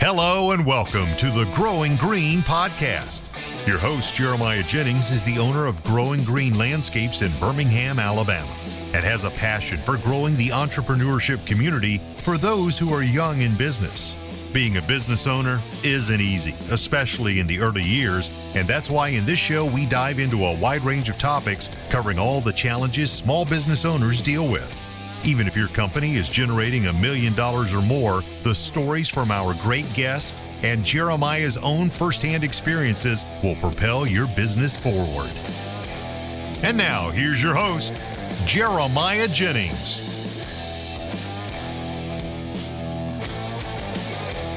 Hello and welcome to the Growing Green podcast. Your host, Jeremiah Jennings, is the owner of Growing Green Landscapes in Birmingham, Alabama, and has a passion for growing the entrepreneurship community for those who are young in business. Being a business owner isn't easy, especially in the early years, and that's why in this show we dive into a wide range of topics covering all the challenges small business owners deal with. Even if your company is generating $1 million or more, the stories from our great guest and Jeremiah's own firsthand experiences will propel your business forward. And now, here's your host, Jeremiah Jennings.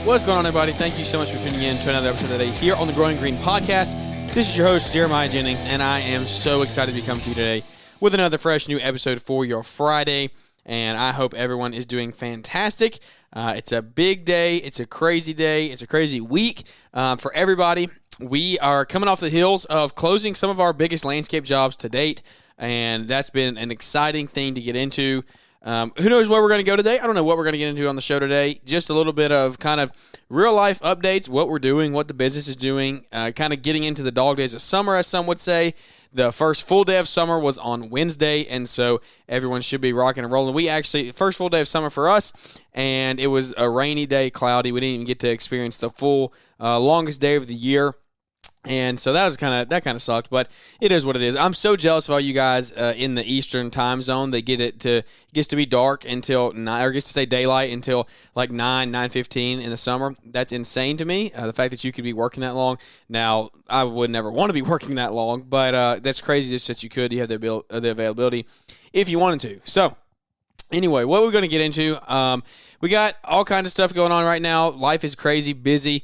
What's going on, everybody? Thank you so much for tuning in to another episode today here on the Growing Green podcast. This is your host, Jeremiah Jennings, and I am so excited to come to you today with another fresh new episode for your Friday. And I hope everyone is doing fantastic. It's a big day. It's a crazy day. It's a crazy week for everybody. We are coming off the heels of closing some of our biggest landscape jobs to date, and that's been an exciting thing to get into. Who knows where we're going to go today? I don't know what we're going to get into on the show today. Just a little bit of kind of real-life updates, what we're doing, what the business is doing, kind of getting into the dog days of summer, as some would say. The first full day of summer was on Wednesday, and so everyone should be rocking and rolling. We actually, first full day of summer for us, and it was a rainy day, cloudy. We didn't even get to experience the full longest day of the year. And so that kind of sucked, but it is what it is. I'm so jealous of all you guys in the Eastern time zone that gets to be dark until 9, or gets to stay daylight until like 9:15 in the summer. That's insane to me. The fact that you could be working that long. Now, I would never want to be working that long, but that's crazy just that you could. You have the availability if you wanted to. So anyway, what we're going to get into, we got all kinds of stuff going on right now. Life is crazy, busy.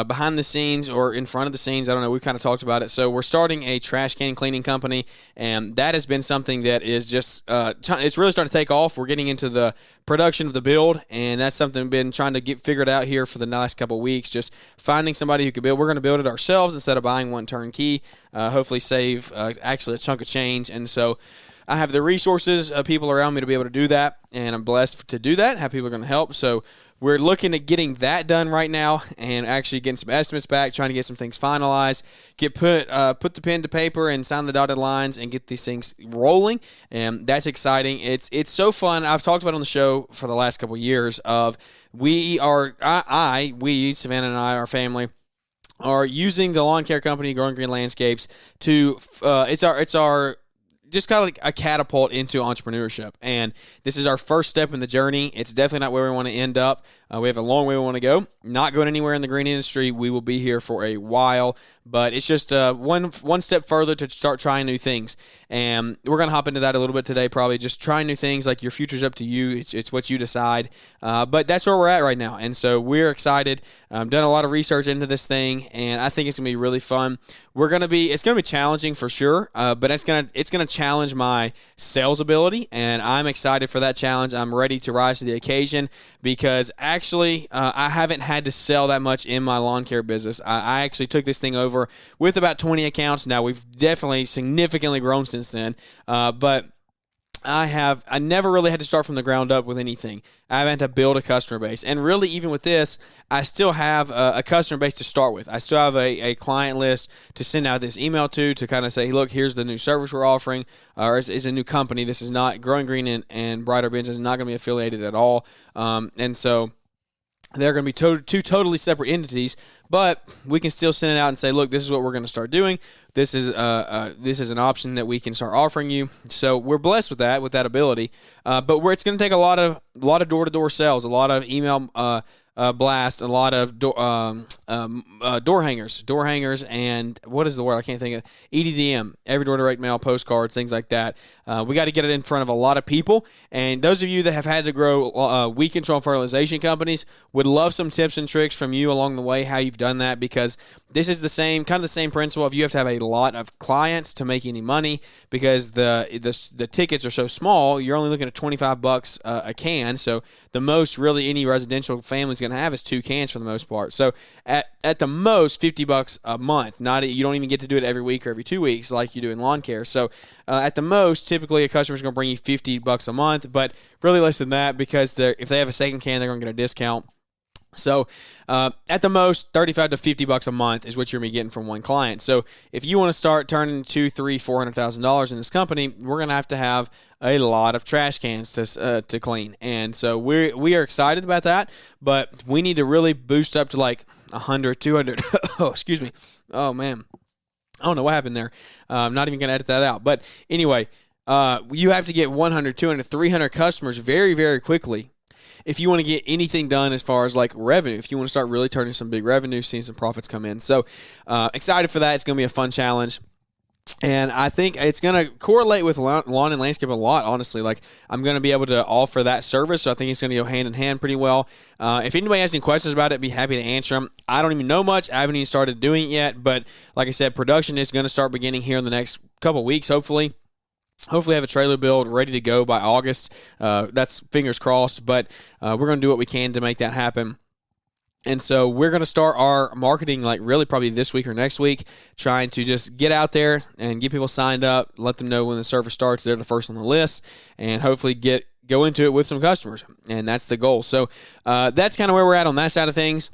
Behind the scenes or in front of the scenes, I don't know, we've kind of talked about it. So we're starting a trash can cleaning company, and that has been something that is just, it's really starting to take off. We're getting into the production of the build, and that's something we've been trying to get figured out here for the last couple of weeks, just finding somebody who could build. We're going to build it ourselves instead of buying one turnkey, hopefully save actually a chunk of change. And so I have the resources of people around me to be able to do that, and I'm blessed to do that, have people are going to help. So we're looking at getting that done right now and actually getting some estimates back, trying to get some things finalized, put the pen to paper and sign the dotted lines and get these things rolling. And that's exciting. It's so fun. I've talked about it on the show for the last couple of years of Savannah and I, our family, are using the lawn care company, Growing Green Landscapes, to it's our just kind of like a catapult into entrepreneurship. And this is our first step in the journey. It's definitely not where we want to end up. We have a long way we want to go. Not going anywhere in the green industry. We will be here for a while, but it's just one step further to start trying new things. And we're going to hop into that a little bit today, probably just trying new things. Like, your future's up to you. It's what you decide. But that's where we're at right now. And so we're excited. Done a lot of research into this thing, and I think it's going to be really fun. It's going to be challenging for sure, but it's going to challenge my sales ability, and I'm excited for that challenge. I'm ready to rise to the occasion because actually I haven't had to sell that much in my lawn care business. I actually took this thing over with about 20 accounts. Now, we've definitely significantly grown since then, but I never really had to start from the ground up with anything. I haven't had to build a customer base. And really, even with this, I still have a customer base to start with. I still have a client list to send out this email to kind of say, hey, look, here's the new service we're offering, or it's a new company. This is not Growing Green and Brighter Bins is not going to be affiliated at all. And so they're going to be two totally separate entities, but we can still send it out and say, look, this is what we're going to start doing. This is an option that we can start offering you. So we're blessed with that ability. But it's going to take a lot of door-to-door sales, a lot of email blast, a lot of door hangers, and what is the word? I can't think of. EDDM, every door direct mail, postcards, things like that. We got to get it in front of a lot of people. And those of you that have had to grow weed control fertilization companies would love some tips and tricks from you along the way, how you've done that, because this is the same principle of you have to have a lot of clients to make any money, because the tickets are so small. You're only looking at $25 a can. So the most really any residential family's going to have is 2 cans for the most part. So at the most $50 a month. You don't even get to do it every week or every 2 weeks like you do in lawn care. So at the most, typically a customer's going to bring you $50 a month, but really less than that, because if they have a second can, they're going to get a discount. So at the most, $35 to $50 a month is what you're going to be getting from one client. So if you want to start turning $200,000, $300,000, $400,000 in this company, we're going to have a lot of trash cans to clean. And so we are excited about that, but we need to really boost up to like 100, 200. Oh, excuse me. Oh, man. I don't know what happened there. I'm not even going to edit that out. But anyway, you have to get 100, 200, 300 customers very, very quickly if you want to get anything done as far as like revenue, if you want to start really turning some big revenue, seeing some profits come in. So excited for that. It's going to be a fun challenge. And I think it's going to correlate with lawn and landscape a lot, honestly. Like, I'm going to be able to offer that service, so I think it's going to go hand in hand pretty well. If anybody has any questions about it, I'd be happy to answer them. I don't even know much. I haven't even started doing it yet. But like I said, production is going to start beginning here in the next couple weeks, hopefully. Hopefully have a trailer build ready to go by August. That's fingers crossed, but we're going to do what we can to make that happen. And so we're going to start our marketing like really probably this week or next week, trying to just get out there and get people signed up, let them know when the service starts, they're the first on the list, and hopefully go into it with some customers. And that's the goal. So that's kind of where we're at on that side of things.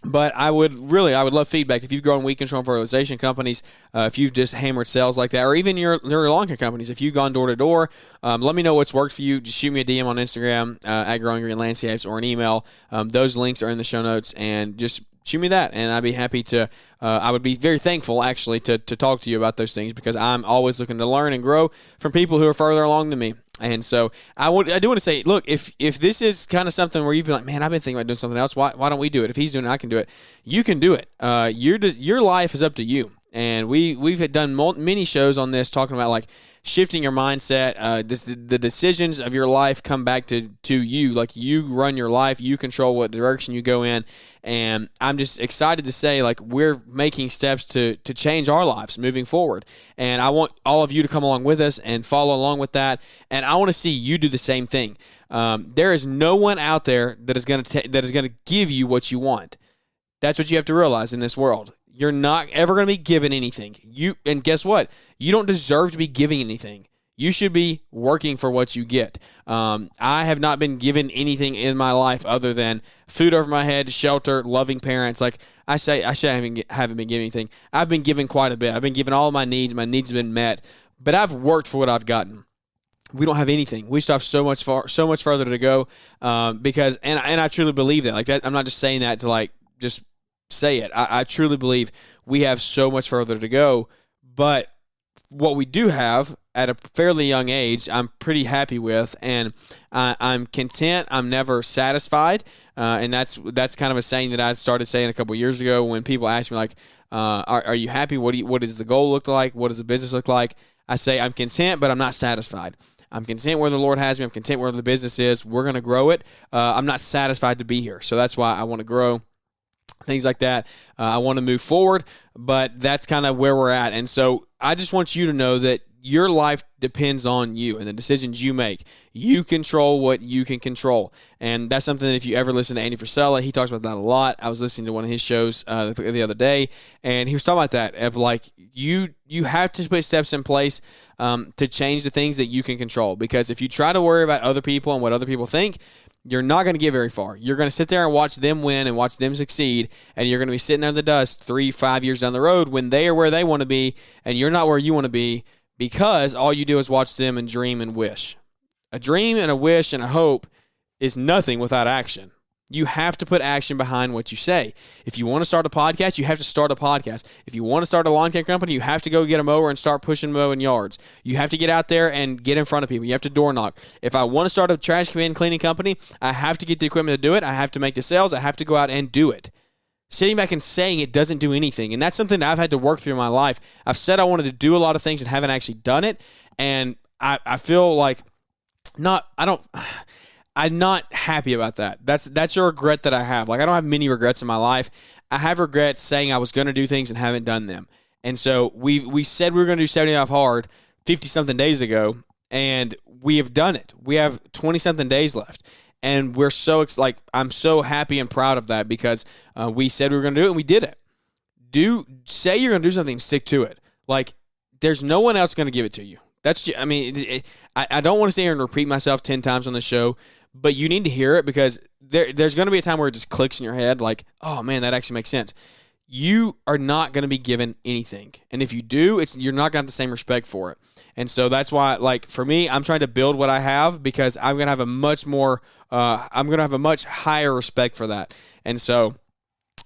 But I would love feedback. If you've grown weed control and fertilization companies, if you've just hammered sales like that, or even your lawn care companies, if you've gone door to door, let me know what's worked for you. Just shoot me a DM on Instagram at Growing Green Landscapes or an email. Those links are in the show notes, and just shoot me that, and I'd be happy to. I would be very thankful actually to talk to you about those things, because I'm always looking to learn and grow from people who are further along than me. And so I do want to say, look, if this is kind of something where you've been like, man, I've been thinking about doing something else, why don't we do it? If he's doing it, I can do it. You can do it. Your life is up to you. And we've done many shows on this, talking about like shifting your mindset. The decisions of your life come back to you. Like, you run your life, you control what direction you go in. And I'm just excited to say, like, we're making steps to change our lives moving forward. And I want all of you to come along with us and follow along with that. And I want to see you do the same thing. There is no one out there that is going to give you what you want. That's what you have to realize in this world. You're not ever going to be given anything. And guess what? You don't deserve to be giving anything. You should be working for what you get. I have not been given anything in my life other than food over my head, shelter, loving parents. Like I haven't been given anything. I've been given quite a bit. I've been given all of my needs. My needs have been met. But I've worked for what I've gotten. We don't have anything. We still have so much further to go. Because I truly believe that. Like that, I'm not just saying that to like just say it. I truly believe we have so much further to go, but what we do have at a fairly young age, I'm pretty happy with, and I'm content. I'm never satisfied, and that's kind of a saying that I started saying a couple of years ago when people ask me like, "Are you happy? What does the goal look like? What does the business look like?" I say I'm content, but I'm not satisfied. I'm content where the Lord has me. I'm content where the business is. We're going to grow it. I'm not satisfied to be here, so that's why I want to grow. Things like that. I want to move forward, but that's kind of where we're at. And so I just want you to know that your life depends on you and the decisions you make. You control what you can control. And that's something that if you ever listen to Andy Frisella, he talks about that a lot. I was listening to one of his shows the other day, and he was talking about that, of like you have to put steps in place to change the things that you can control. Because if you try to worry about other people and what other people think, you're not going to get very far. You're going to sit there and watch them win and watch them succeed, and you're going to be sitting there in the dust 3-5 years down the road when they are where they want to be, and you're not where you want to be, because all you do is watch them and dream and wish. A dream and a wish and a hope is nothing without action. You have to put action behind what you say. If you want to start a podcast, you have to start a podcast. If you want to start a lawn care company, you have to go get a mower and start pushing mowing yards. You have to get out there and get in front of people. You have to door knock. If I want to start a trash can cleaning company, I have to get the equipment to do it. I have to make the sales. I have to go out and do it. Sitting back and saying it doesn't do anything. And that's something that I've had to work through in my life. I've said I wanted to do a lot of things and haven't actually done it. And I feel like I'm not happy about that. That's a regret that I have. Like, I don't have many regrets in my life. I have regrets saying I was going to do things and haven't done them. And so we said we were going to do 75 hard 50-something days ago, and we have done it. We have 20-something days left. And we're I'm so happy and proud of that, because we said we were going to do it, and we did it. Say you're going to do something, stick to it. Like, there's no one else going to give it to you. I don't want to sit here and repeat myself 10 times on the show, but you need to hear it, because there's going to be a time where it just clicks in your head like, oh, man, that actually makes sense. You are not going to be given anything. And if you do, you're not going to have the same respect for it. And so that's why, like, for me, I'm trying to build what I have because I'm going to have a much higher respect for that. And so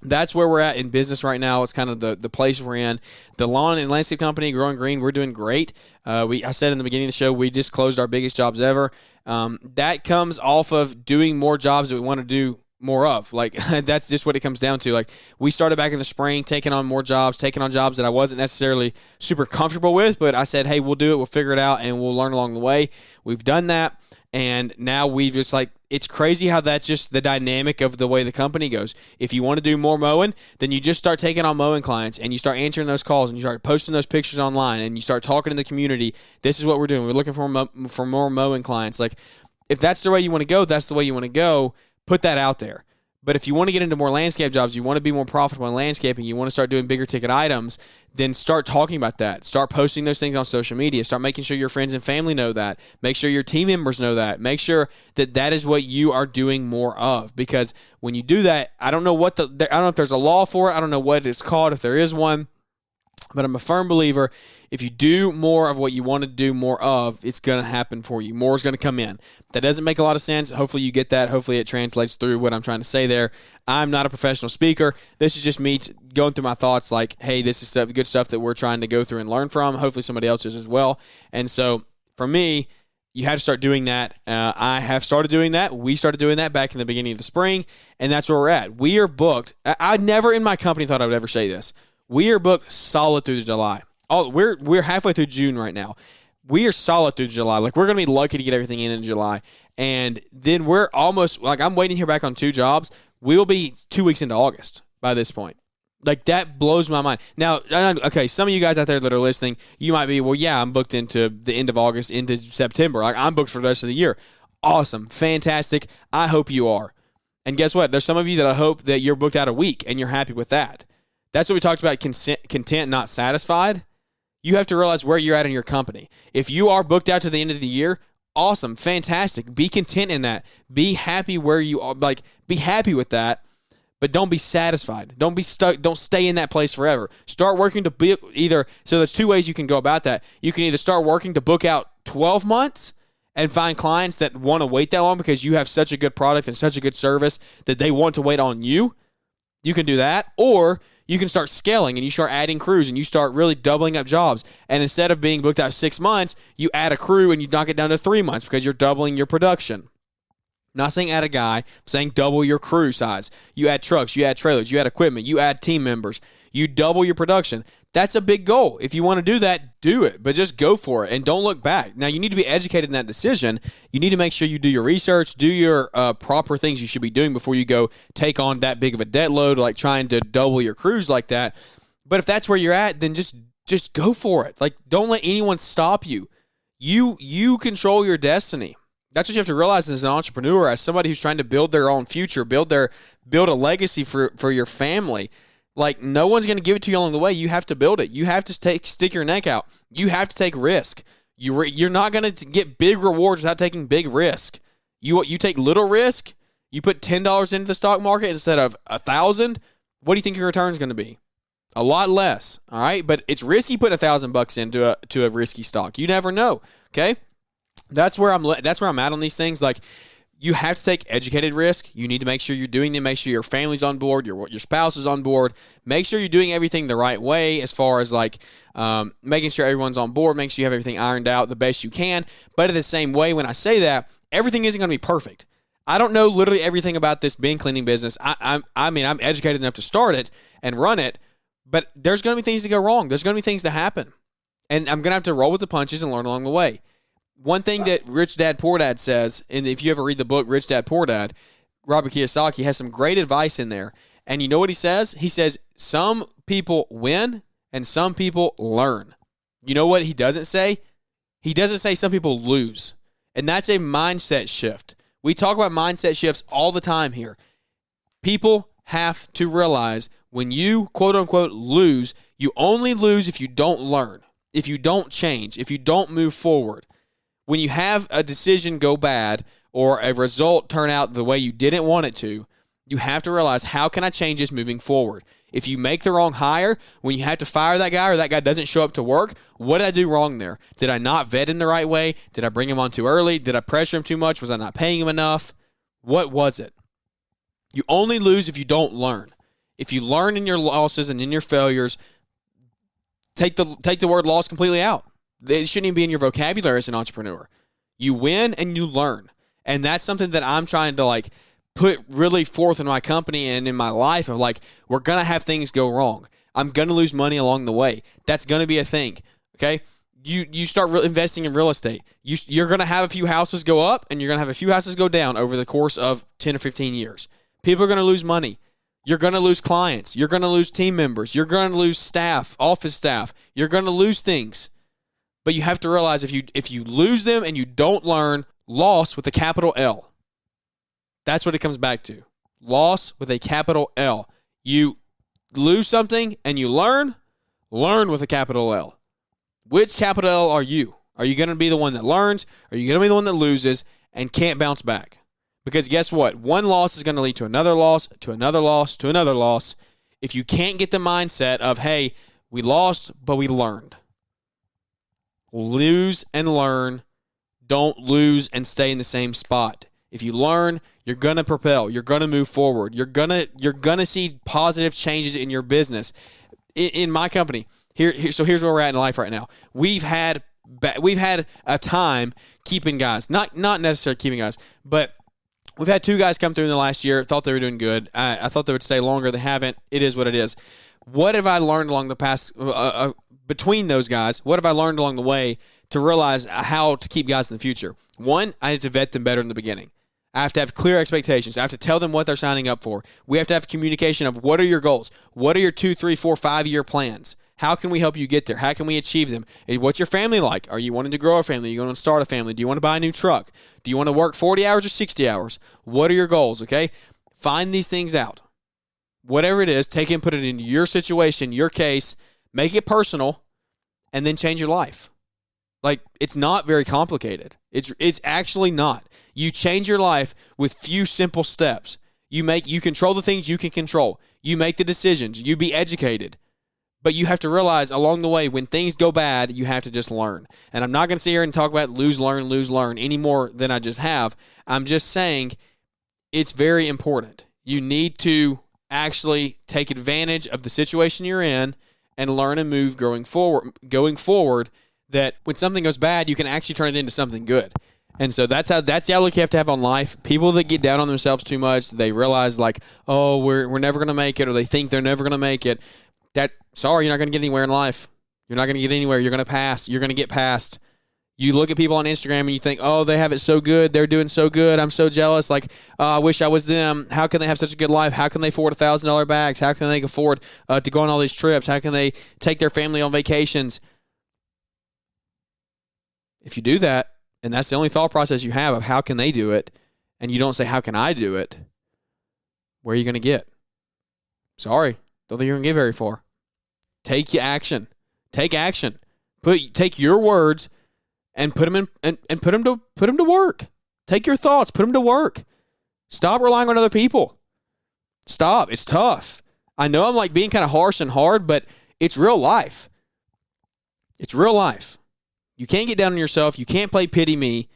that's where we're at in business right now. It's kind of the place we're in. The lawn and landscape company, Growing Green, we're doing great. I said in the beginning of the show, we just closed our biggest jobs ever. That comes off of doing more jobs that we want to do more of. Like, that's just what it comes down to. Like, we started back in the spring taking on more jobs, taking on jobs that I wasn't necessarily super comfortable with, but I said, hey, we'll do it, we'll figure it out, and we'll learn along the way. We've done that, and now we've just, like, it's crazy how that's just the dynamic of the way the company goes. If you want to do more mowing, then you just start taking on mowing clients, and you start answering those calls, and you start posting those pictures online, and you start talking to the community. This is what we're doing. We're looking for more mowing clients. Like, if that's the way you want to go, that's the way you want to go. Put that out there. But if you want to get into more landscape jobs, you want to be more profitable in landscaping, you want to start doing bigger ticket items, then start talking about that. Start posting those things on social media. Start making sure your friends and family know that. Make sure your team members know that. Make sure that that is what you are doing more of. Because when you do that, I don't know if there's a law for it. I don't know what it's called, if there is one. But I'm a firm believer, if you do more of what you want to do more of, it's going to happen for you. More is going to come in. That doesn't make a lot of sense. Hopefully you get that. Hopefully it translates through what I'm trying to say there. I'm not a professional speaker. This is just me going through my thoughts like, hey, this is good stuff that we're trying to go through and learn from. Hopefully somebody else is as well. And so for me, you have to start doing that. I have started doing that. We started doing that back in the beginning of the spring, and that's where we're at. We are booked. I never in my company thought I would ever say this. We are booked solid through July. We're halfway through June right now. We are solid through July. Like, we're going to be lucky to get everything in July. And then we're almost, like, I'm waiting here back on 2 jobs. We'll be 2 weeks into August by this point. Like, that blows my mind. Now, okay, some of you guys out there that are listening, you might be, well, yeah, I'm booked into the end of August, into September. Like, I'm booked for the rest of the year. Awesome. Fantastic. I hope you are. And guess what? There's some of you that I hope that you're booked out a week and you're happy with that. That's what we talked about, content, not satisfied. You have to realize where you're at in your company. If you are booked out to the end of the year, awesome, fantastic. Be content in that. Be happy where you are. Like, be happy with that, but don't be satisfied. Don't be stuck. Don't stay in that place forever. Start working to be either. So there's 2 ways you can go about that. You can either start working to book out 12 months and find clients that want to wait that long because you have such a good product and such a good service that they want to wait on you. You can do that, or you can start scaling and you start adding crews and you start really doubling up jobs. And instead of being booked out 6 months, you add a crew and you knock it down to 3 months because you're doubling your production. I'm not saying add a guy, I'm saying double your crew size. You add trucks, you add trailers, you add equipment, you add team members. You double your production. That's a big goal. If you want to do that, do it, but just go for it and don't look back. Now, you need to be educated in that decision. You need to make sure you do your research, do your proper things you should be doing before you go take on that big of a debt load, like trying to double your crews like that. But if that's where you're at, then just go for it. Like, don't let anyone stop you. You control your destiny. That's what you have to realize as an entrepreneur, as somebody who's trying to build their own future, build a legacy for your family. Like, no one's going to give it to you along the way. You have to build it. You have to stick your neck out. You have to take risk. You're not going to get big rewards without taking big risk. You take little risk. You put $10 into the stock market instead of $1,000. What do you think your return is going to be? A lot less. All right, but it's risky putting $1,000 into a risky stock. You never know. Okay, that's where I'm at on these things. Like, you have to take educated risk. You need to make sure you're doing them. Make sure your family's on board, your spouse is on board. Make sure you're doing everything the right way as far as like making sure everyone's on board. Make sure you have everything ironed out the best you can. But in the same way, when I say that, everything isn't going to be perfect. I don't know literally everything about this bin cleaning business. I'm educated enough to start it and run it, but there's going to be things to go wrong. There's going to be things to happen. And I'm going to have to roll with the punches and learn along the way. One thing that Rich Dad Poor Dad says, and if you ever read the book Rich Dad Poor Dad, Robert Kiyosaki has some great advice in there. And you know what he says? He says, some people win and some people learn. You know what he doesn't say? He doesn't say some people lose. And that's a mindset shift. We talk about mindset shifts all the time here. People have to realize when you, quote unquote, lose, you only lose if you don't learn, if you don't change, if you don't move forward. When you have a decision go bad or a result turn out the way you didn't want it to, you have to realize, how can I change this moving forward? If you make the wrong hire, when you have to fire that guy or that guy doesn't show up to work, what did I do wrong there? Did I not vet him the right way? Did I bring him on too early? Did I pressure him too much? Was I not paying him enough? What was it? You only lose if you don't learn. If you learn in your losses and in your failures, take the word loss completely out. It shouldn't even be in your vocabulary as an entrepreneur. You win and you learn. And that's something that I'm trying to put really forth in my company and in my life of we're going to have things go wrong. I'm going to lose money along the way. That's going to be a thing. Okay. You start investing in real estate. You're going to have a few houses go up and you're going to have a few houses go down over the course of 10 or 15 years. People are going to lose money. You're going to lose clients. You're going to lose team members. You're going to lose staff, office staff. You're going to lose things. But you have to realize if you lose them and you don't learn, loss with a capital L. That's what it comes back to. Loss with a capital L. You lose something and you learn with a capital L. Which capital L are you? Are you going to be the one that learns? Are you going to be the one that loses and can't bounce back? Because guess what? One loss is going to lead to another loss, to another loss, to another loss. If you can't get the mindset of, hey, we lost, but we learned. Lose and learn. Don't lose and stay in the same spot. If you learn, you're going to propel. You're going to move forward. You're going to see positive changes in your business. In my company, so here's where we're at in life right now. We've had a time keeping guys, not necessarily keeping guys, but we've had 2 guys come through in the last year, thought they were doing good. I thought they would stay longer. They haven't. It is what it is. What have I learned along the past, between those guys, what have I learned along the way to realize how to keep guys in the future? One, I have to vet them better in the beginning. I have to have clear expectations. I have to tell them what they're signing up for. We have to have communication of what are your goals? What are your 2, 3, 4, 5-year plans? How can we help you get there? How can we achieve them? What's your family like? Are you wanting to grow a family? Are you going to start a family? Do you want to buy a new truck? Do you want to work 40 hours or 60 hours? What are your goals, okay? Find these things out. Whatever it is, take it and put it into your situation, your case, make it personal, and then change your life. It's not very complicated. It's actually not. You change your life with few simple steps. You control the things you can control. You make the decisions. You be educated. But you have to realize along the way, when things go bad, you have to just learn. And I'm not going to sit here and talk about lose, learn any more than I just have. I'm just saying it's very important. You need to actually take advantage of the situation you're in and learn and move going forward, that when something goes bad, you can actually turn it into something good. And so that's the outlook you have to have on life. People that get down on themselves too much, they realize oh, we're never going to make it, or they think they're never going to make it. Sorry, you're not going to get anywhere in life. You're not going to get anywhere. You're going to pass. You're going to get past. You look at people on Instagram and you think, oh, they have it so good. They're doing so good. I'm so jealous. I wish I was them. How can they have such a good life? How can they afford $1,000 bags? How can they afford to go on all these trips? How can they take their family on vacations? If you do that, and that's the only thought process you have of how can they do it, and you don't say, how can I do it, where are you going to get? Sorry. Don't think you're going to get very far. Take action. Take action. Take your words and put them in and put them to work. Take your thoughts, put them to work. Stop relying on other people. Stop. It's tough. I know I'm being kind of harsh and hard, but it's real life. It's real life. You can't get down on yourself. You can't play pity me.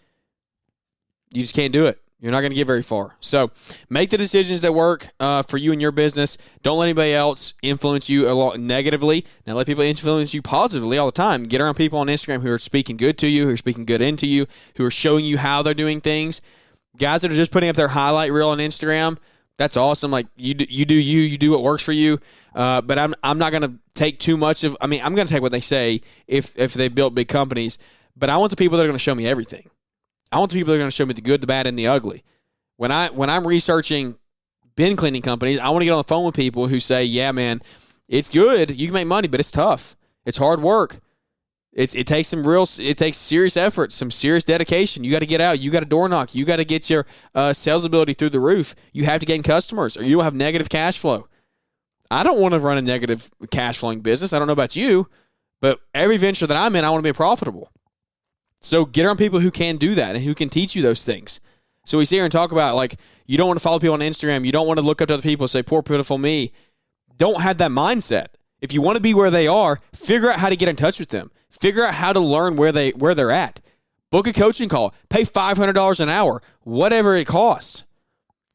You just can't do it. You're not going to get very far. So make the decisions that work for you and your business. Don't let anybody else influence you negatively. Now let people influence you positively all the time. Get around people on Instagram who are speaking good to you, who are speaking good into you, who are showing you how they're doing things. Guys that are just putting up their highlight reel on Instagram, that's awesome. You do what works for you. But I'm not going to take too much of. I'm going to take what they say if they built big companies. But I want the people that are going to show me everything. I want the people that are going to show me the good, the bad, and the ugly. When I'm researching bin cleaning companies, I want to get on the phone with people who say, yeah, man, it's good. You can make money, but it's tough. It's hard work. It takes serious effort, some serious dedication. You got to get out. You got to door knock. You got to get your sales ability through the roof. You have to gain customers or you will have negative cash flow. I don't want to run a negative cash flowing business. I don't know about you, but every venture that I'm in, I want to be profitable. So get around people who can do that and who can teach you those things. So we sit here and talk about, like, you don't want to follow people on Instagram. You don't want to look up to other people and say, poor, pitiful me. Don't have that mindset. If you want to be where they are, figure out how to get in touch with them. Figure out how to learn where they're at. Book a coaching call. Pay $500 an hour, whatever it costs.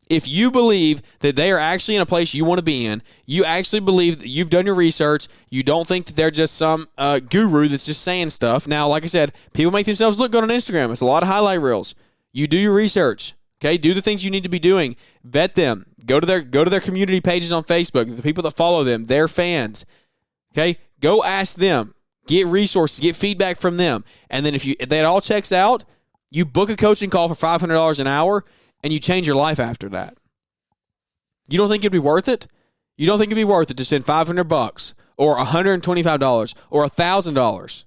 If you believe that they are actually in a place you want to be in, you actually believe that you've done your research, you don't think that they're just some guru that's just saying stuff. Now, like I said, people make themselves look good on Instagram. It's a lot of highlight reels. You do your research. Okay, do the things you need to be doing. Vet them. Go to their community pages on Facebook. The people that follow them, their fans. Okay, go ask them. Get resources. Get feedback from them. And then if that all checks out, you book a coaching call for $500 an hour, and you change your life after that. You don't think it'd be worth it? You don't think it'd be worth it to send $500 or $125 or $1,000,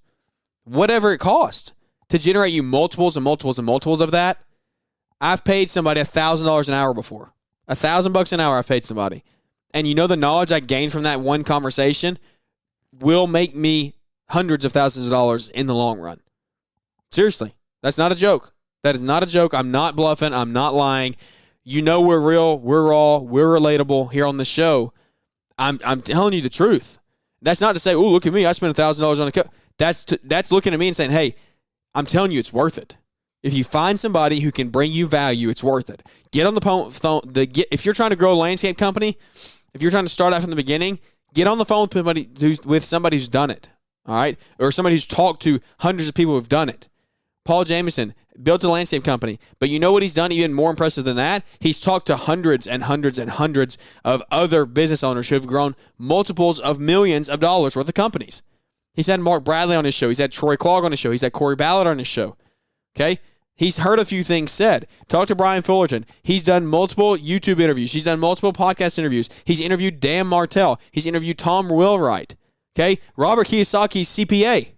whatever it costs, to generate you multiples and multiples and multiples of that? I've paid somebody $1,000 an hour before. $1,000 an hour I've paid somebody. And you know the knowledge I gained from that one conversation will make me hundreds of thousands of dollars in the long run. Seriously, that's not a joke. That is not a joke. I'm not bluffing. I'm not lying. You know we're real, we're raw, we're relatable here on the show. I'm telling you the truth. That's not to say, oh, look at me, I spent $1,000 on a coach. That's looking at me and saying, hey, I'm telling you it's worth it. If you find somebody who can bring you value, it's worth it. Get on the phone. If you're trying to grow a landscape company, if you're trying to start out from the beginning, get on the phone with somebody who's done it, all right? Or somebody who's talked to hundreds of people who've done it. Paul Jameson built a landscape company, but you know what he's done even more impressive than that? He's talked to hundreds and hundreds and hundreds of other business owners who have grown multiples of millions of dollars worth of companies. He's had Mark Bradley on his show. He's had Troy Clark on his show. He's had Corey Ballard on his show. Okay? He's heard a few things said. Talk to Brian Fullerton. He's done multiple YouTube interviews. He's done multiple podcast interviews. He's interviewed Dan Martell. He's interviewed Tom Wheelwright. Okay? Robert Kiyosaki's CPA.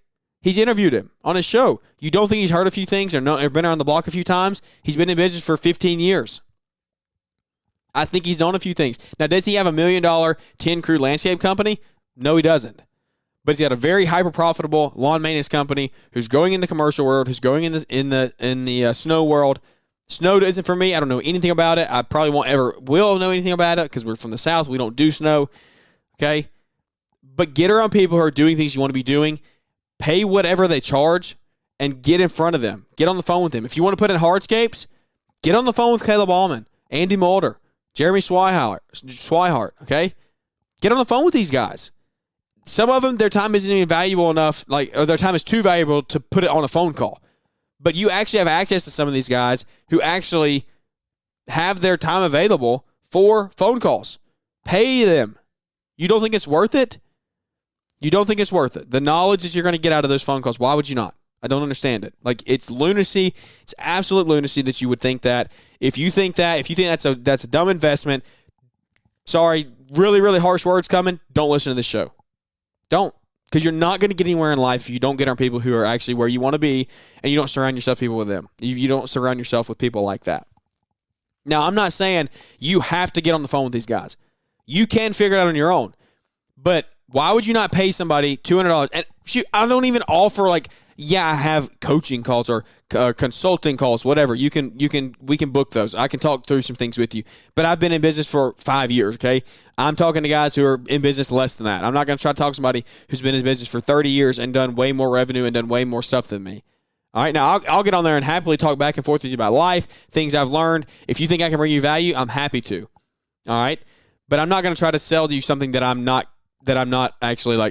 He's interviewed him on his show. You don't think he's heard a few things or been around the block a few times? He's been in business for 15 years. I think he's done a few things. Now, does he have $1 million 10-crew landscape company? No, he doesn't. But he's got a very hyper-profitable lawn maintenance company who's going in the commercial world, who's going in the snow world. Snow isn't for me. I don't know anything about it. I probably will know anything about it because we're from the South. We don't do snow. Okay? But get around people who are doing things you want to be doing. Pay whatever they charge and get in front of them. Get on the phone with them. If you want to put in hardscapes, get on the phone with Caleb Allman, Andy Mulder, Jeremy Swihart, okay? Get on the phone with these guys. Some of them, their time isn't even valuable enough, or their time is too valuable to put it on a phone call. But you actually have access to some of these guys who actually have their time available for phone calls. Pay them. You don't think it's worth it? You don't think it's worth it. The knowledge that you're going to get out of those phone calls, why would you not? I don't understand it. Like, it's lunacy. It's absolute lunacy that you would think that. If you think that's a dumb investment, sorry, really, really harsh words coming, don't listen to this show. Don't. Because you're not going to get anywhere in life if you don't get around people who are actually where you want to be and you don't surround yourself with them. You don't surround yourself with people like that. Now, I'm not saying you have to get on the phone with these guys. You can figure it out on your own. But why would you not pay somebody $200? And shoot, I don't even offer I have coaching calls or consulting calls, whatever. We can book those. I can talk through some things with you. But I've been in business for 5 years, okay? I'm talking to guys who are in business less than that. I'm not going to try to talk to somebody who's been in business for 30 years and done way more revenue and done way more stuff than me. All right, now I'll get on there and happily talk back and forth with you about life, things I've learned. If you think I can bring you value, I'm happy to. All right? But I'm not going to try to sell to you something that I'm not actually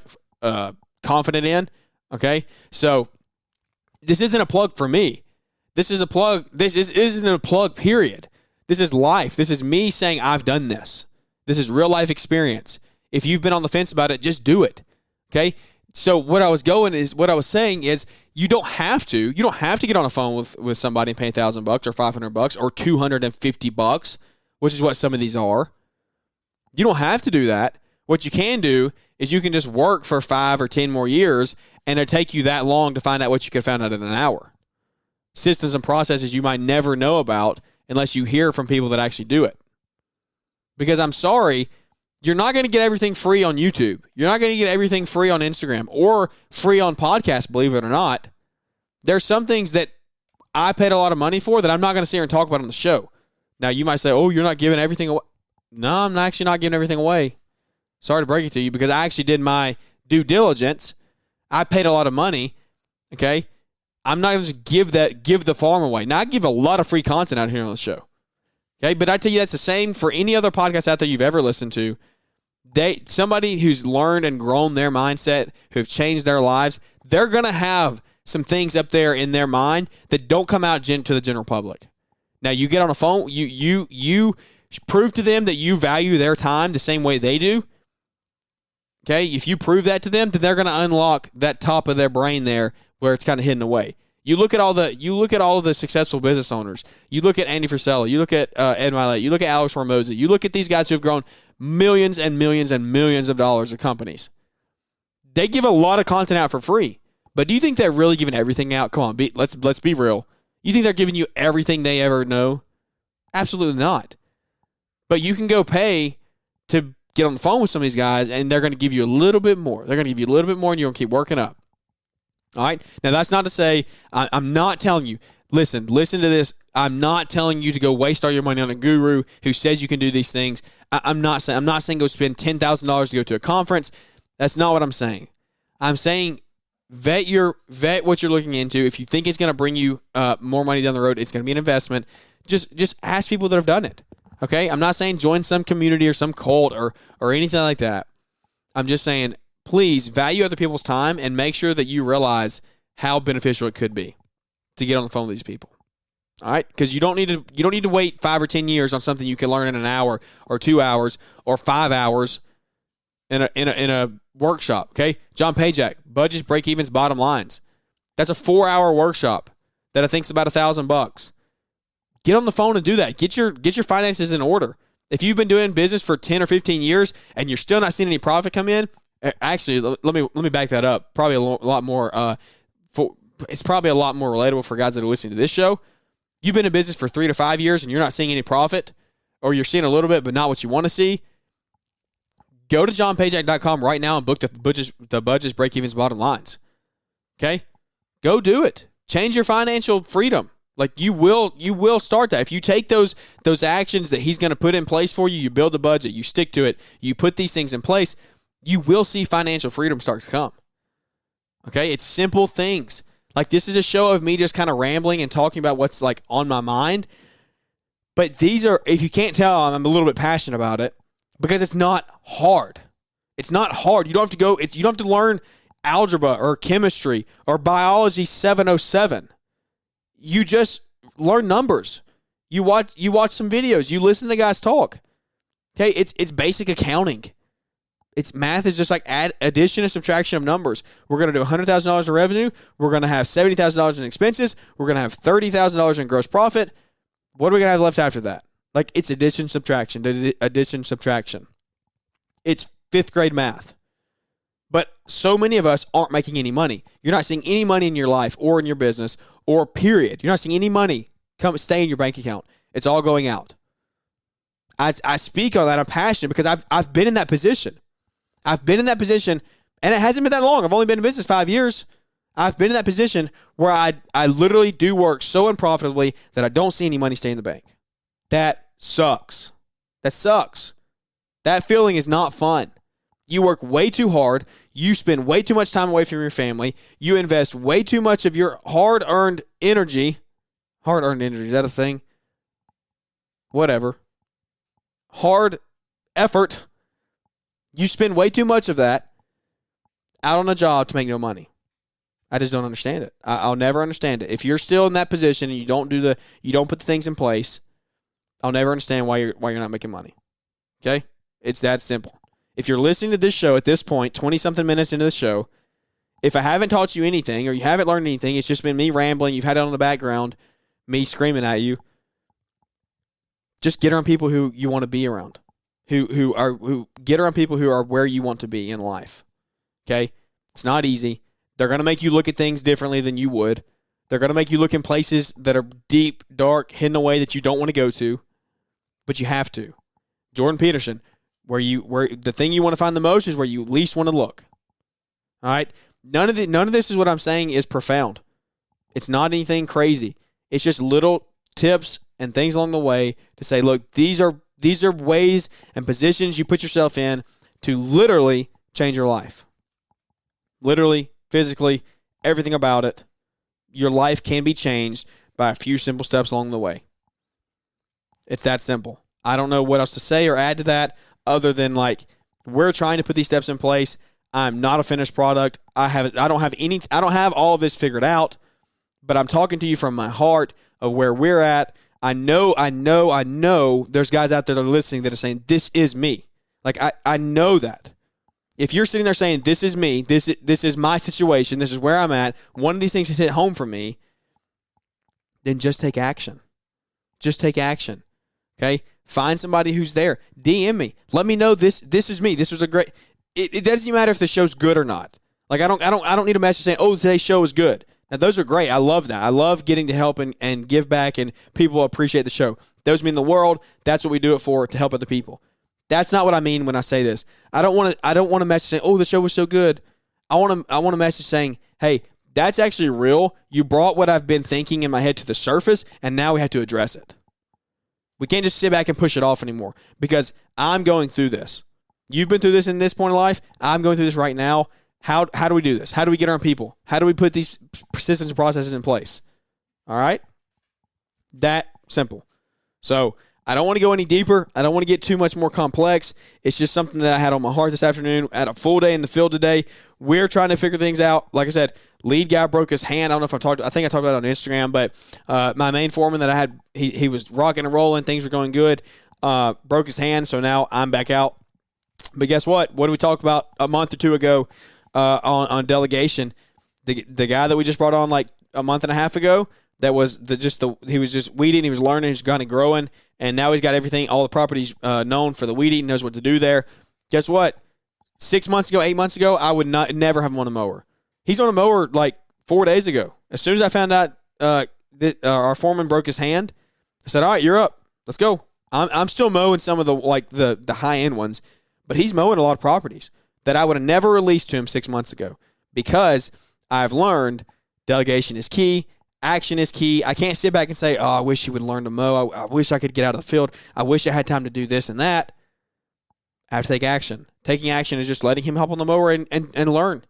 confident in. Okay? So this isn't a plug for me. This is a plug. This isn't a plug, period. This is life. This is me saying I've done this. This is real life experience. If you've been on the fence about it, just do it. Okay? So what I was saying is you don't have to get on a phone with somebody and pay $1,000 or $500 or $250, which is what some of these are. You don't have to do that. What you can do is you can just work for 5 or 10 more years, and it'll take you that long to find out what you could have found out in an hour. Systems and processes you might never know about unless you hear from people that actually do it. Because I'm sorry, you're not going to get everything free on YouTube. You're not going to get everything free on Instagram or free on podcasts, believe it or not. There's some things that I paid a lot of money for that I'm not going to sit here and talk about on the show. Now, you might say, oh, you're not giving everything away. No, I'm actually not giving everything away. Sorry to break it to you, because I actually did my due diligence. I paid a lot of money, okay? I'm not going to just give the farm away. Now, I give a lot of free content out here on the show, okay? But I tell you, that's the same for any other podcast out there you've ever listened to. Somebody who's learned and grown their mindset, who've changed their lives, they're going to have some things up there in their mind that don't come out to the general public. Now, you get on a phone, you prove to them that you value their time the same way they do. Okay, if you prove that to them, then they're going to unlock that top of their brain there where it's kind of hidden away. You look at all of the successful business owners. You look at Andy Frisella. You look at Ed Mylett. You look at Alex Hormozi. You look at these guys who have grown millions and millions and millions of dollars of companies. They give a lot of content out for free. But do you think they're really giving everything out? Come on, let's be real. You think they're giving you everything they ever know? Absolutely not. But you can go pay to get on the phone with some of these guys, and they're going to give you a little bit more. They're going to give you a little bit more, and you're going to keep working up. All right? Now, that's not to say I'm not telling you. Listen to this. I'm not telling you to go waste all your money on a guru who says you can do these things. I'm not saying go spend $10,000 to go to a conference. That's not what I'm saying. I'm saying vet what you're looking into. If you think it's going to bring you more money down the road, it's going to be an investment. Just ask people that have done it. Okay? I'm not saying join some community or some cult or anything like that. I'm just saying, please value other people's time and make sure that you realize how beneficial it could be to get on the phone with these people. All right? Because you don't need to wait 5 or 10 years on something you can learn in an hour or 2 hours or 5 hours in a workshop. Okay? John Pajak, budgets, break evens, bottom lines. That's a 4-hour workshop that I think's about $1,000. Get on the phone and do that. Get your finances in order. If you've been doing business for 10 or 15 years and you're still not seeing any profit come in, actually, let me back that up. Probably a lot more. It's probably a lot more relatable for guys that are listening to this show. You've been in business for 3 to 5 years and you're not seeing any profit, or you're seeing a little bit but not what you want to see. Go to johnpajak.com right now and book the budgets, break evens, bottom lines. Okay, go do it. Change your financial freedom. Like you will start that. If you take those actions that he's going to put in place for you, you build a budget, you stick to it, you put these things in place, you will see financial freedom start to come. Okay? It's simple things. Like, this is a show of me just kind of rambling and talking about what's like on my mind. But these are, if you can't tell, I'm a little bit passionate about it because it's not hard. It's not hard. You don't have to learn algebra or chemistry or biology 707. You just learn numbers. You watch some videos. You listen to guys talk. Okay, it's basic accounting. Math is just like addition and subtraction of numbers. We're going to do $100,000 in revenue. We're going to have $70,000 in expenses. We're going to have $30,000 in gross profit. What are we going to have left after that? Like, it's addition, subtraction. It's 5th grade math. But so many of us aren't making any money. You're not seeing any money in your life or in your business or period. You're not seeing any money stay in your bank account. It's all going out. I speak on that. I'm passionate because I've been in that position. I've been in that position, and it hasn't been that long. I've only been in business 5 years. I've been in that position where I literally do work so unprofitably that I don't see any money stay in the bank. That sucks. That sucks. That feeling is not fun. You work way too hard. You spend way too much time away from your family. You invest way too much of your hard-earned energy. Hard-earned energy, is that a thing? Whatever. Hard effort. You spend way too much of that out on a job to make no money. I just don't understand it. I'll never understand it. If you're still in that position and you don't put the things in place, I'll never understand why you're not making money. Okay? It's that simple. If you're listening to this show at this point, 20-something minutes into the show, if I haven't taught you anything or you haven't learned anything, it's just been me rambling, you've had it on the background, me screaming at you, just get around people who you want to be around, who get around people who are where you want to be in life. Okay? It's not easy. They're going to make you look at things differently than you would. They're going to make you look in places that are deep, dark, hidden away that you don't want to go to, but you have to. Jordan Peterson, where the thing you want to find the most is where you least want to look. All right? None of this is what I'm saying is profound. It's not anything crazy. It's just little tips and things along the way to say, look, these are ways and positions you put yourself in to literally change your life. Literally, physically, everything about it. Your life can be changed by a few simple steps along the way. It's that simple. I don't know what else to say or add to that other than like we're trying to put these steps in place. I'm not a finished product. I don't have all of this figured out, but I'm talking to you from my heart of where we're at. I know there's guys out there that are listening that are saying, this is me. Like, I know that. If you're sitting there saying, this is me, this is my situation, this is where I'm at, one of these things has hit home for me, then just take action. Just take action. Okay? Find somebody who's there. DM me. Let me know this is me. This was a great... It doesn't matter if the show's good or not. Like, I don't need a message saying, oh, today's show is good. Now, those are great. I love that. I love getting to help and give back, and people appreciate the show. Those mean the world. That's what we do it for, to help other people. That's not what I mean when I say this. I don't want a message saying, oh, the show was so good. I want a message saying, hey, that's actually real. You brought what I've been thinking in my head to the surface, and now we have to address it. We can't just sit back and push it off anymore because I'm going through this. You've been through this in this point of life. I'm going through this right now. How do we do this? How do we get our people? How do we put these systems and processes in place? All right? That simple. So I don't want to go any deeper. I don't want to get too much more complex. It's just something that I had on my heart this afternoon. I had a full day in the field today. We're trying to figure things out. Like I said, lead guy broke his hand. I don't know if I think I talked about it on Instagram, but my main foreman that I had, he was rocking and rolling. Things were going good. Broke his hand, so now I'm back out. But guess what? What did we talk about a month or two ago on delegation? The guy that we just brought on like a month and a half ago, that was he was just weeding, he was learning, he was kind of growing, and now he's got everything, all the properties known for the weed eating, knows what to do there. Guess what? 8 months ago, I would never have him on a mower. He's on a mower like 4 days ago. As soon as I found out that our foreman broke his hand, I said, all right, you're up. Let's go. I'm still mowing some of the high-end ones, but he's mowing a lot of properties that I would have never released to him 6 months ago because I've learned delegation is key. Action is key. I can't sit back and say, oh, I wish you would learn to mow. I wish I could get out of the field. I wish I had time to do this and that. I have to take action. Taking action is just letting him hop on the mower and learn.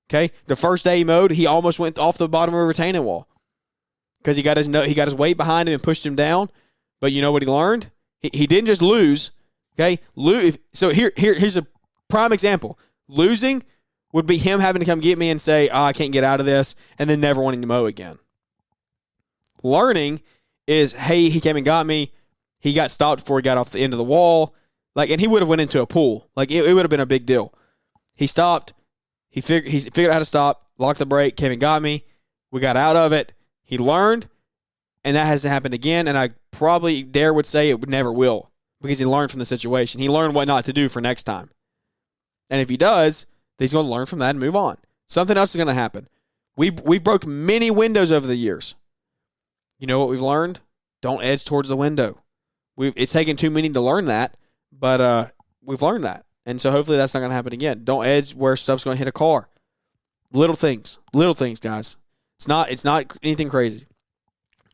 Okay? The first day he mowed, he almost went off the bottom of a retaining wall because he got his weight behind him and pushed him down. But you know what he learned? He didn't just lose. Okay? So here's a prime example. Losing would be him having to come get me and say, oh, I can't get out of this, and then never wanting to mow again. Learning is, hey, he came and got me. He got stopped before he got off the end of the wall. And he would have went into a pool. It would have been a big deal. He stopped. He figured out how to stop, locked the brake, came and got me. We got out of it. He learned, and that hasn't happened again, and I probably would say it never will because he learned from the situation. He learned what not to do for next time. And if he does, then he's going to learn from that and move on. Something else is going to happen. We broke many windows over the years. You know what we've learned? Don't edge towards the window. It's taken too many to learn that, but we've learned that. And so hopefully that's not going to happen again. Don't edge where stuff's going to hit a car. Little things, guys. It's not anything crazy.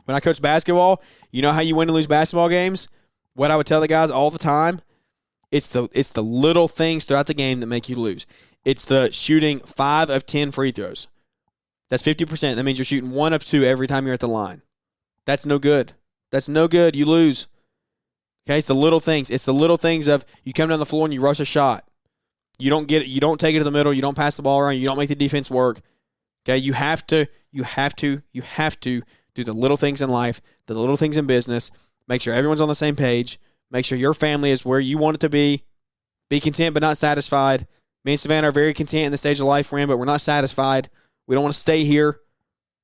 When I coach basketball, you know how you win and lose basketball games? What I would tell the guys all the time, it's the little things throughout the game that make you lose. It's the shooting 5 of 10 free throws. That's 50%. That means you're shooting 1 of 2 every time you're at the line. That's no good. You lose. Okay, it's the little things. It's the little things of you come down the floor and you rush a shot. You don't get it. You don't take it to the middle. You don't pass the ball around. You don't make the defense work. Okay, you have to do the little things in life, the little things in business. Make sure everyone's on the same page. Make sure your family is where you want it to be. Be content but not satisfied. Me and Savannah are very content in the stage of life we're in, but we're not satisfied. We don't want to stay here.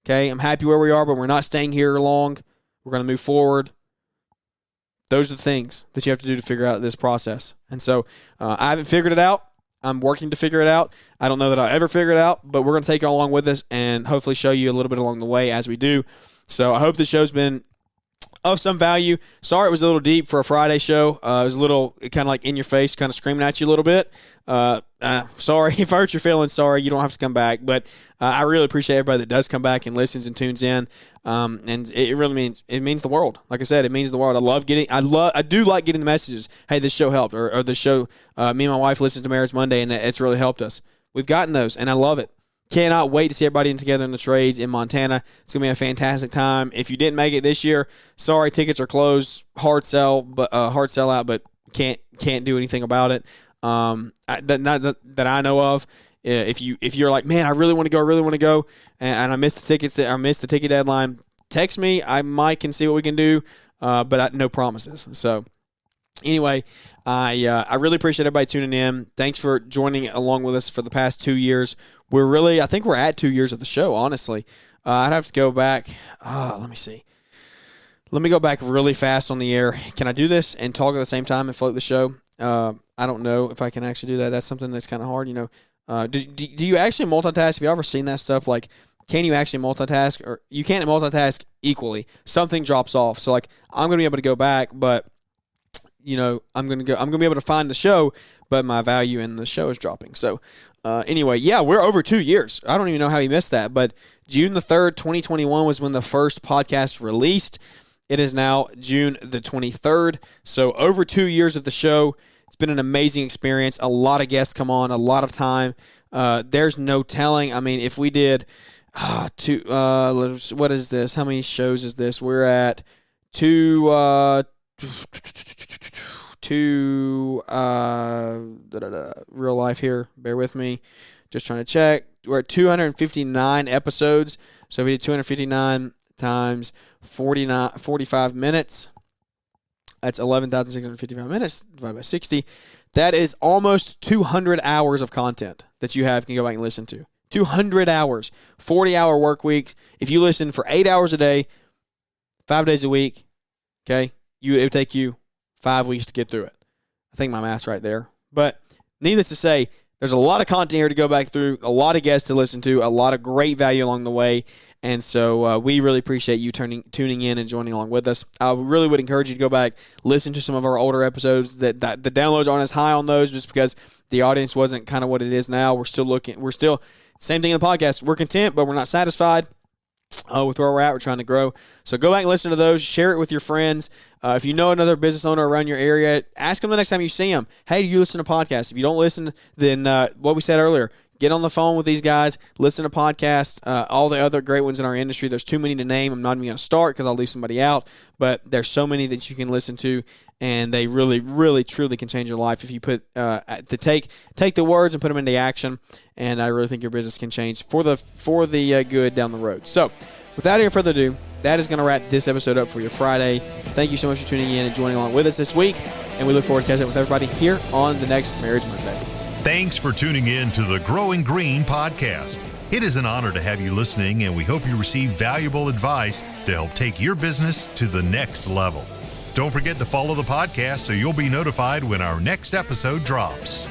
Okay, I'm happy where we are, but we're not staying here long. We're going to move forward. Those are the things that you have to do to figure out this process. And so I haven't figured it out. I'm working to figure it out. I don't know that I'll ever figure it out, but we're going to take it along with us and hopefully show you a little bit along the way as we do. So I hope this show's been of some value. Sorry it was a little deep for a Friday show. It was a little kind of like in your face, kind of screaming at you a little bit. Sorry if I hurt your feelings. Sorry, you don't have to come back. But I really appreciate everybody that does come back and listens and tunes in. And it really means the world. Like I said, it means the world. I do like getting the messages. Hey, this show helped, or this show. Me and my wife listened to Marriage Monday, and it's really helped us. We've gotten those, and I love it. Cannot wait to see everybody together in the trades in Montana. It's going to be a fantastic time. If you didn't make it this year, sorry, tickets are closed. Hard sellout, but can't do anything about it. That I know of. If you're like, man, I really want to go, and I missed the tickets, I missed the ticket deadline, text me. I might can see what we can do, but no promises. So anyway, I really appreciate everybody tuning in. Thanks for joining along with us for the past 2 years. I think we're at 2 years of the show, honestly. I'd have to go back. Let me see. Let me go back really fast on the air. Can I do this and talk at the same time and float the show? I don't know if I can actually do that. That's something that's kind of hard, Do you actually multitask? Have you ever seen that stuff? Like, can you actually multitask? Or you can't multitask equally. Something drops off. So, like, I'm going to be able to go back, but I'm going to be able to find the show, but my value in the show is dropping. So, anyway, yeah, we're over 2 years. I don't even know how you missed that, but June the 3rd, 2021 was when the first podcast released. It is now June the 23rd. So, over 2 years of the show. It's been an amazing experience. A lot of guests come on, a lot of time. There's no telling. I mean, if we did what is this? How many shows is this? We're at real life here. Bear with me. Just trying to check. We're at 259 episodes. So if we did 259 times 45 minutes, that's 11,655 minutes divided by 60. That is almost 200 hours of content that you can go back and listen to. 200 hours, 40-hour work weeks. If you listen for 8 hours a day, 5 days a week, okay, it would take you 5 weeks to get through it. I think my math's right there. But needless to say, there's a lot of content here to go back through, a lot of guests to listen to, a lot of great value along the way. And so we really appreciate you tuning in and joining along with us. I really would encourage you to go back, listen to some of our older episodes. That the downloads aren't as high on those just because the audience wasn't kind of what it is now. We're still same thing in the podcast. We're content, but we're not satisfied with where we're at. We're trying to grow. So go back and listen to those. Share it with your friends. If you know another business owner around your area, ask them the next time you see them, hey, do you listen to podcasts? If you don't listen, then what we said earlier, get on the phone with these guys, listen to podcasts, all the other great ones in our industry. There's too many to name. I'm not even going to start because I'll leave somebody out, but there's so many that you can listen to, and they really, really, truly can change your life if you put take the words and put them into action, and I really think your business can change for the good down the road. So without any further ado, that is going to wrap this episode up for your Friday. Thank you so much for tuning in and joining along with us this week, and we look forward to catching up with everybody here on the next Marriage Monday. Thanks for tuning in to the Growing Green podcast. It is an honor to have you listening, and we hope you receive valuable advice to help take your business to the next level. Don't forget to follow the podcast so you'll be notified when our next episode drops.